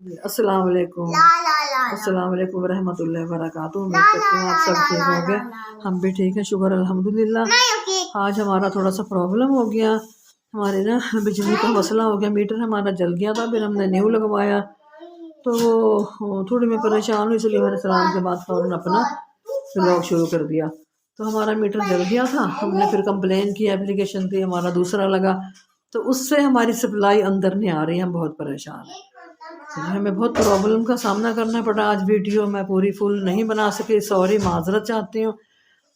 अस्सलाम वालेकुम। अस्सलाम वालेकुम रहमतुल्लाहि वबरकातुहू। उम्मीद करती हूँ आप सब ठीक होंगे। हम भी ठीक हैं, शुक्र अल्हम्दुलिल्लाह। आज हमारा थोड़ा सा प्रॉब्लम हो गया, हमारे ना बिजली का मसला हो गया, मीटर हमारा जल गया था, फिर हमने न्यू लगवाया तो वो थोड़ी मैं परेशान हुई, इसलिए मैंने सलाम के बाद फ़ौरन अपना व्लॉग शुरू कर दिया। तो हमारा मीटर जल गया था, हमने फिर कंप्लेन की, एप्लीकेशन थी, हमारा दूसरा लगा, तो उससे हमारी सप्लाई अंदर नहीं आ रही, हम बहुत परेशान हैं। तो हमें बहुत प्रॉब्लम का सामना करना पड़ा। आज वीडियो मैं पूरी फुल नहीं बना सकी, सॉरी, माजरत चाहती हूँ।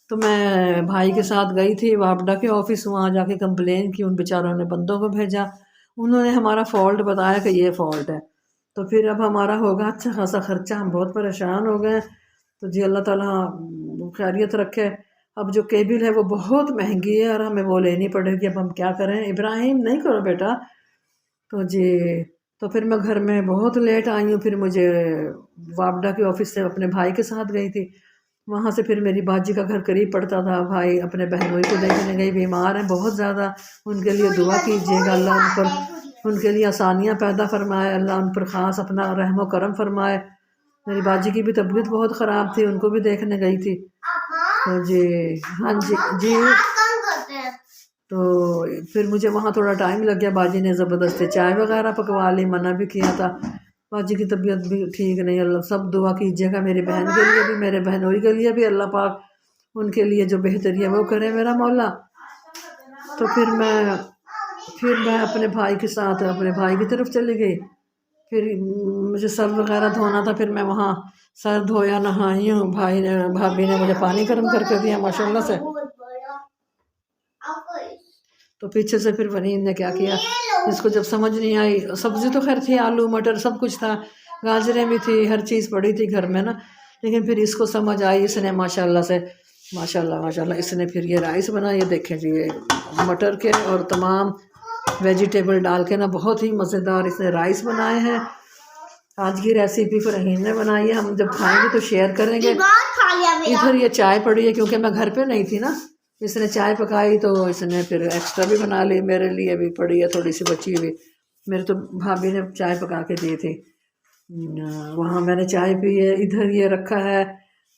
तो मैं भाई के साथ गई थी वापडा के ऑफिस, वहाँ जाके कंप्लेन की, उन बेचारों ने बंदों को भेजा, उन्होंने हमारा फॉल्ट बताया कि ये फॉल्ट है। तो फिर अब हमारा होगा अच्छा खासा खर्चा, हम बहुत परेशान हो गए। तो जी अल्लाह ताला खैरियत रखे। अब जो केबल है वो बहुत महंगी है और हमें वो लेनी पड़ेगी, अब हम क्या करें। इब्राहिम नहीं करो बेटा। तो जी तो फिर मैं घर में बहुत लेट आई हूँ, फिर मुझे वापडा के ऑफिस से अपने भाई के साथ गई थी, वहाँ से फिर मेरी बाजी का घर करीब पड़ता था, भाई अपने बहनोई को देखने गई, बीमार हैं बहुत ज़्यादा, उनके लिए दुआ कीजिएगा, अल्लाह उन पर उनके लिए आसानियाँ पैदा फरमाए, अल्लाह उन पर ख़ास अपना रहम व करम फरमाए। मेरी बाजी की भी तबीयत बहुत ख़राब थी, उनको भी देखने गई थी। तो जी हाँ जी जी। तो फिर मुझे वहाँ थोड़ा टाइम लग गया, बाजी ने ज़बरदस्ती चाय वगैरह पकवा ली, मना भी किया था। बाजी की तबीयत भी ठीक नहीं, अल्लाह सब दुआ कीजिएगा मेरी बहन के लिए भी, मेरे बहनोई के लिए भी, अल्लाह पाक उनके लिए जो बेहतरी है वो करे मेरा मौला। तो फिर मैं अपने भाई के साथ अपने भाई की तरफ चली गई, फिर मुझे सर वगैरह धोना था, फिर मैं वहाँ सर धोया, नहाई हूँ, भाभी ने मुझे पानी गर्म करके दिया माशाल्लाह से। तो पीछे से फिर वरीन ने क्या किया, इसको जब समझ नहीं आई, सब्ज़ी तो खैर थी, आलू मटर सब कुछ था, गाजरें भी थी, हर चीज़ पड़ी थी घर में ना, लेकिन फिर इसको समझ आई, इसने माशाल्लाह से माशाल्लाह इसने फिर ये राइस बनाया, ये देखें जी, ये मटर के और तमाम वेजिटेबल डाल के ना बहुत ही मज़ेदार इसने राइस बनाए हैं। आज की रेसिपी फरहीन ने बनाई है, हम जब खाएंगे तो शेयर करेंगे। इधर ये चाय पड़ी है, क्योंकि मैं घर पे नहीं थी ना, इसने चाय पकाई तो इसने फिर एक्स्ट्रा भी बना ली, मेरे लिए भी पड़ी है थोड़ी सी बची हुई, मेरे तो भाभी ने चाय पका के दी थी, वहाँ मैंने चाय पी है। इधर ये रखा है,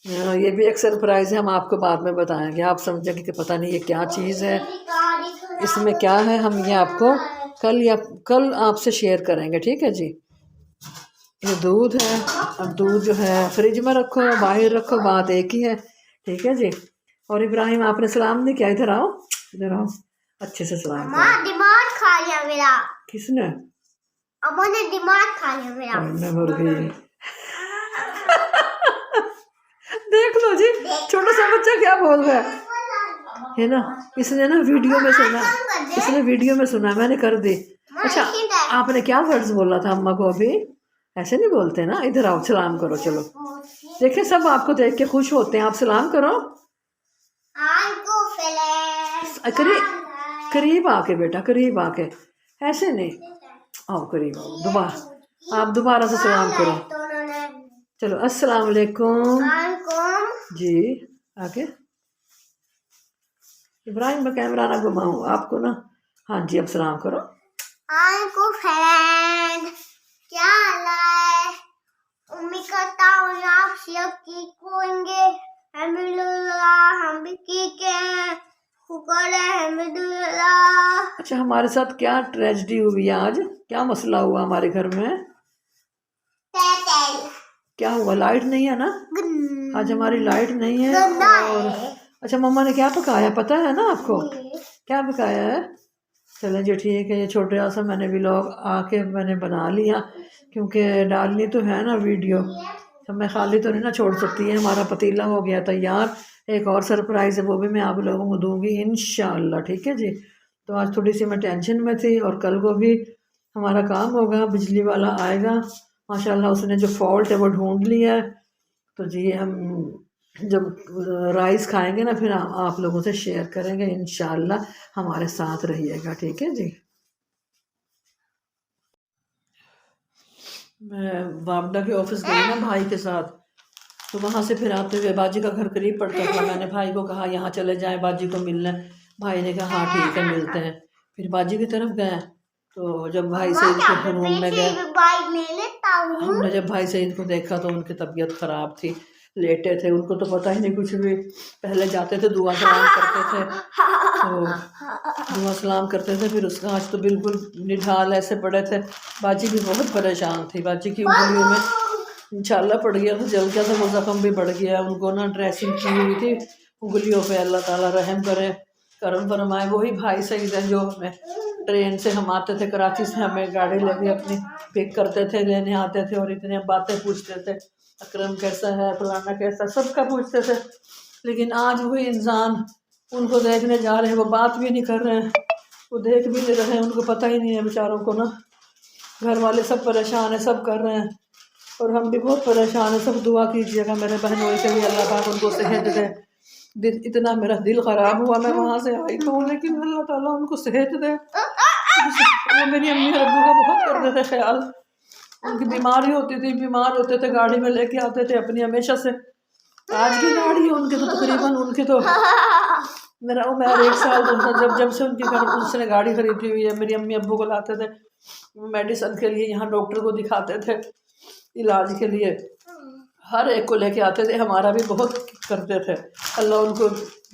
ये भी एक सरप्राइज़ है, हम आपको बाद में बताएंगे, आप समझेंगे कि पता नहीं ये क्या चीज़ है, इसमें क्या है, हम ये आपको कल आपसे शेयर करेंगे, ठीक है जी। ये दूध है, अब दूध जो है फ्रिज में रखो बाहर रखो, बात एक ही है, ठीक है जी। और इब्राहिम आपने सलाम नहीं किया, इधर आओ, इधर आओ, अच्छे से सलाम करो। दिमाग खा लिया मेरा। किसने? अम्मा ने दिमाग खा लिया मेरा। मैं भर गई। देख लो जी, छोटा सा बच्चा क्या बोल रहा है ना, इसने ना वीडियो में सुना, इसने वीडियो में सुना, मैंने कर दी। अच्छा आपने क्या वर्ड्स बोला था अम्मा को अभी? ऐसे नहीं बोलते ना, इधर आओ सलाम करो, चलो देखे सब आपको देख के खुश होते हैं, आप सलाम करो। करीब आके बेटा, करीब आके, ऐसे नहीं, आओ करीब आओ, दोबारा आप दोबारा से सलाम करो, चलो अस्सलाम वालेकुम जी। आके इब्राहिम का कैमरा ना घुमाऊं आपको ना, हाँ जी अब सलाम करो। क्या हाल है? उम्मीद करता हूँ आप सब ठीक होंगे। अल्हम्दुलिल्लाह हम भी ठीक हैं, शुक्र है अल्हम्दुलिल्लाह। अच्छा हमारे साथ क्या ट्रेजेडी हुई है आज, क्या मसला हुआ हमारे घर में? क्या हुआ? लाइट नहीं है ना आज, हमारी लाइट नहीं है। और अच्छा मम्मा ने क्या पकाया पता है ना आपको? क्या पकाया है? चलें जी ठीक है, ये छोटे सा मैंने व्लॉग आके मैंने बना लिया, क्योंकि डालनी तो है ना वीडियो, तो मैं खाली तो नहीं ना छोड़ सकती है। हमारा पतीला हो गया तैयार, एक और सरप्राइज़ है वो भी मैं आप लोगों को दूंगी इंशाअल्लाह, ठीक है जी। तो आज थोड़ी सी मैं टेंशन में थी, और कल को भी हमारा काम होगा, बिजली वाला आएगा माशाल्लाह, उसने जो फॉल्ट है वो ढूंढ लिया है। तो जी हम जब राइस खाएंगे ना फिर आप लोगों से शेयर करेंगे इंशाअल्लाह, हमारे साथ रहिएगा, ठीक है जी। मैं वापडा के ऑफिस गई ना भाई के साथ, तो वहाँ से फिर आते हुए बाजी का घर करीब पड़ता था, मैंने भाई को कहा यहाँ चले जाएं बाजी को मिलने, भाई ने कहा हाँ ठीक है मिलते हैं। फिर बाजी की तरफ गए, तो जब भाई से रूम में गए करता हूँ। हमने जब भाई सईद को देखा तो उनकी तबीयत ख़राब थी, लेटे थे, उनको तो पता ही नहीं कुछ भी। पहले जाते थे दुआ सलाम करते थे, तो दुआ सलाम करते थे, फिर उसका आज तो बिल्कुल निढाल ऐसे पड़े थे। बाजी भी बहुत परेशान थी, बाजी की उंगलियों में छाला पड़ गया था, जल गया था, वो ज़ख्म भी बढ़ गया। उनको ना ड्रेसिंग की हुई थी उंगलियों पे, अल्लाह ताला रहम करे, करम फरमाए। वही भाई सईद हैं जो हमें ट्रेन से, हम आते थे कराची से, हमें गाड़ी लेके अपनी पिक करते थे, लेने आते थे और इतनी बातें पूछते थे, अकरम कैसा है, फलाना कैसा, सबका पूछते थे। लेकिन आज वही इंसान उनको देखने जा रहे हैं, वो बात भी नहीं कर रहे हैं, वो देख भी नहीं रहे हैं, उनको पता ही नहीं है बेचारों को ना। घर वाले सब परेशान हैं, सब कर रहे हैं और हम भी बहुत परेशान हैं। सब दुआ कीजिएगा मेरे बहनों के लिए, अल्लाह पाक उनको सेहत दे। इतना मेरा दिल ख़राब हुआ, मैं वहाँ से आई तो, लेकिन अल्लाह ताला उनको सेहत दे। वो मेरी अम्मी और अब्बू का बहुत करते थे ख्याल, उनकी बीमारी होती थी, बीमार होते थे, गाड़ी में लेके आते थे अपनी हमेशा से। आज की गाड़ी है उनके तो तकरीबन, उनके तो मेरा उम्र 1 साल तो था जब से उनकी घर उसने गाड़ी खरीदी हुई है। मेरी अम्मी अब्बू को लाते थे मेडिसिन के लिए, यहाँ डॉक्टर को दिखाते थे इलाज के लिए, हर एक को लेके आते थे, हमारा भी बहुत करते थे। अल्लाह उनको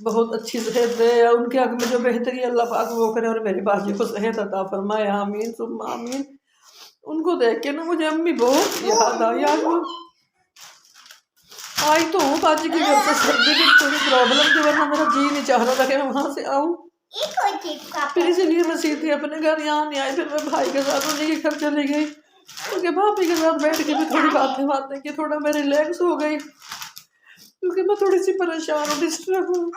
बहुत अच्छी सेहत दे, उनके हक में जो बेहतरी अल्लाह पाक वो करे और मेरी बाजी को सेहत अता फरमाए, आमीन सुम्मा आमीन। उनको देख के ना मुझे अम्मी बहुत याद आई। आज तो हूँ बाजी की घर से, सर्दी की थोड़ी प्रॉब्लम थी, वरना मेरा जी नहीं चाह रहा था कि मैं वहाँ से आऊँ। फिर इसीलिए मैं सीधी अपने घर यहाँ नहीं आई, फिर मैं भाई के साथ उन्हीं के घर चली गई, क्योंकि भाभी के साथ बैठ के भी थोड़ी बातें की, थोड़ा मैं रिलैक्स हो गई, क्योंकि मैं थोड़ी सी परेशान हूँ, डिस्टर्ब हूँ।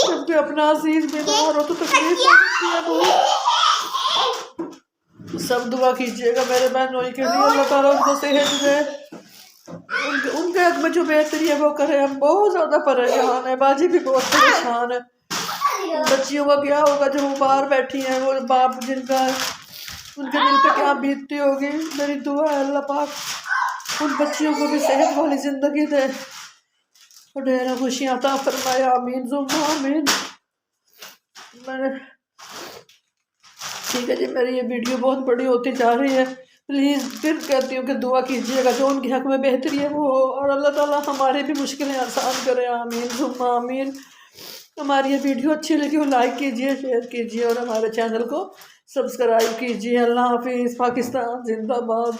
जब भी अपना अजीज बीमार हो तो तकलीफ होती है बहुत। सब दुआ कीजिएगा मेरे बहनों के लिए, अल्लाह ताला उनको सेहत दे, उनके हक में जो बेहतरी है वो करे। हम बहुत ज़्यादा परेशान है, बाजी भी बहुत परेशान है। बच्चियों का क्या होगा जो वो बाहर बैठी हैं, वो बाप जिनका है, उनके दिल पे क्या बीतती होगी। मेरी दुआ है अल्लाह पाक उन बच्चियों को भी सेहत वाली ज़िंदगी दे और ढेर खुशियाँ अता फरमाए, आमीन सुम्मा आमीन। मैंने ठीक है जी, मेरी ये वीडियो बहुत बड़ी होती जा रही है, प्लीज़ फिर कहती हूँ कि दुआ कीजिएगा, जो उनके हक में बेहतरी है वो हो, और अल्लाह ताला हमारी भी मुश्किलें आसान करे, आमीन सुम्मा आमीन। हमारी ये वीडियो अच्छी लगी हो लाइक कीजिए, शेयर कीजिए और हमारे चैनल को सब्सक्राइब कीजिए। अल्लाह हाफिज़, पाकिस्तान जिंदाबाद।